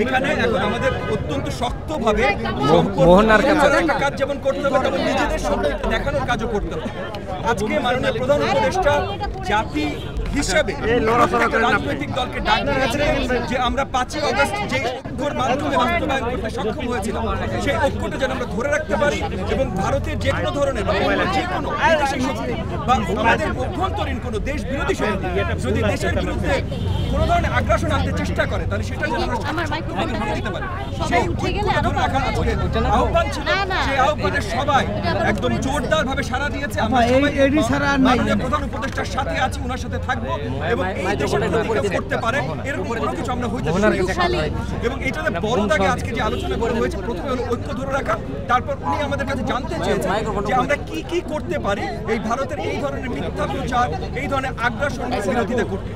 এখানে এখন আমাদের অত্যন্ত শক্তভাবে মোহনার কাজ যেমন করতে হবে তেমন নিজেদের সম্পর্কে দেখানোর কাজও করতে হবে। আজকে মাননীয় প্রধান উপদেষ্টা জাতি হিসাবে রাজনৈতিক দলকে ডাক দিয়েছে যে আমরা 5ই আগস্ট যে ঐক্যের মাধ্যমে বাস্তবায়ন করতে সক্ষম হয়েছিলাম সেই ঐক্যটা যেন আমরা ধরে রাখতে পারি এবং ভারতের যে কোনো ধরনের যে কোনো বিদেশি শক্তি বা আমাদের অভ্যন্তরীণ কোনো দেশ বিরোধী শক্তি যদি দেশের বিরুদ্ধে কোনো ধরনের আগ্রাসন আনতে চেষ্টা করে তাহলে সেটা যেন আমরা শক্তভাবে ধরে দিতে পারি। সেই ধরে রাখার আজকে আহ্বান ছিল, সেই আহ্বানে সবাই একদম জোরদারভাবে সাড়া দিয়েছে। আমরা সবাই মাননীয় প্রধান উপদেষ্টার সাথে আছি, ওনার সাথে থাকবো এবং এই দেশের ক্ষতি করতে পারে এরকম কোনো কিছু আমরা হইতে পারি। এবং এটাতে বড় দাগে আজকে যে আলোচনা করা হয়েছে, প্রথমে হলো ঐক্য ধরে রাখা, তারপর উনি আমাদের কাছে জানতে চেয়েছেন যে আমরা কি কি করতে পারি এই ভারতের এই ধরনের মিথ্যা প্রচার, এই ধরনের আগ্রাসন বিরোধিতা করতে।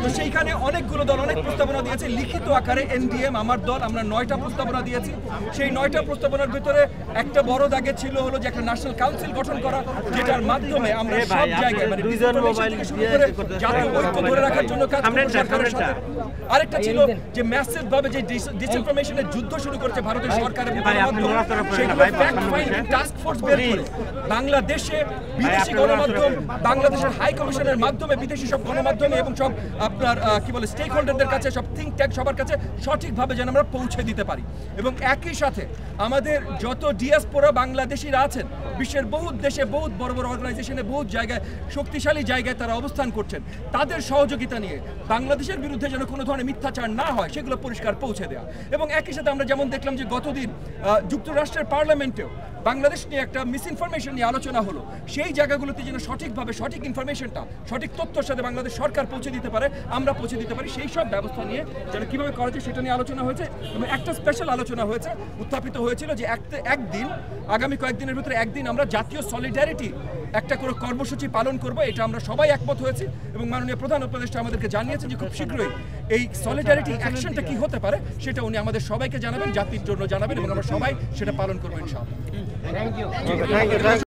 তো সেইখানে অনেকগুলো দল অনেক প্রস্তাবনা দিয়েছে লিখিত আকারে। এনডিএম আমার দল আমরা 9টা প্রস্তাবনা দিয়েছি। সেই 9টা প্রস্তাবনার ভিতরে একটা বড় দাগে ছিল হলো যে একটা ন্যাশনাল কাউন্সিল গঠন করা, যেটার মাধ্যমে আমরা সব জায়গায় মানে জাতীয় ঐক্য ধরে রাখার জন্য কাজ করব সরকারের সাথে। আরেকটা ছিল যে ম্যাসিভ ভাবে যে ডিসইনফরমেশনের যুদ্ধ শুরু করেছে ভারতের সরকার এবং গণমাধ্যম, সেগুলো ফ্যাক্ট ফাইন্ডিং টাস্ক ফোর্স বের করে বাংলাদেশে বিদেশি গণমাধ্যম, বাংলাদেশের হাই কমিশনের মাধ্যমে বিদেশি সব গণমাধ্যমে এবং সব আপনার কি বলে স্টেক হোল্ডারদের কাছে, সব থিঙ্ক ট্যাঙ্ক সবার কাছে সঠিকভাবে যেন আমরা পৌঁছে দিতে পারি। এবং একই সাথে আমাদের যত ডিয়াসপোরা বাংলাদেশিরা আছেন বিশ্বের বহুত দেশে, বহুত বড় বড় অর্গানাইজেশনে, বহুত জায়গায়, শক্তিশালী জায়গায় তারা অবস্থান করছেন, তাদের সহযোগিতা নিয়ে বাংলাদেশের বিরুদ্ধে যেন কোনো ধরনের মিথ্যাচার না হয় সেগুলো পরিষ্কার পৌঁছে দেওয়া। এবং একই সাথে আমরা যেমন দেখলাম যে গতদিন যুক্তরাষ্ট্রের পার্লামেন্টেও বাংলাদেশ নিয়ে একটা মিসইনফরমেশন নিয়ে আলোচনা হলো, সেই জায়গাগুলোতে যেন সঠিকভাবে সঠিক ইনফরমেশনটা সঠিক তথ্যের সাথে বাংলাদেশ সরকার পৌঁছে দিতে পারে, আমরা পৌঁছে দিতে পারি, সেই সব ব্যবস্থা নিয়ে যেন কীভাবে করা যায় সেটা নিয়ে আলোচনা হয়েছে। এবং একটা স্পেশাল আলোচনা হয়েছে, উত্থাপিত হয়েছিল যে একদিন আগামী কয়েকদিনের ভিতরে একদিন আমরা জাতীয় সলিডারিটি একটা করে কর্মসূচি পালন করব। এটা আমরা সবাই একমত হয়েছি এবং মাননীয় প্রধান উপদেষ্টা আমাদেরকে জানিয়েছে যে খুব শীঘ্রই এই সলিডারিটি অ্যাকশনটা কি হতে পারে সেটা উনি আমাদের সবাইকে জানাবেন, জাতির জন্য জানাবেন এবং আমরা সবাই সেটা পালন করবো ইনশাআল্লাহ।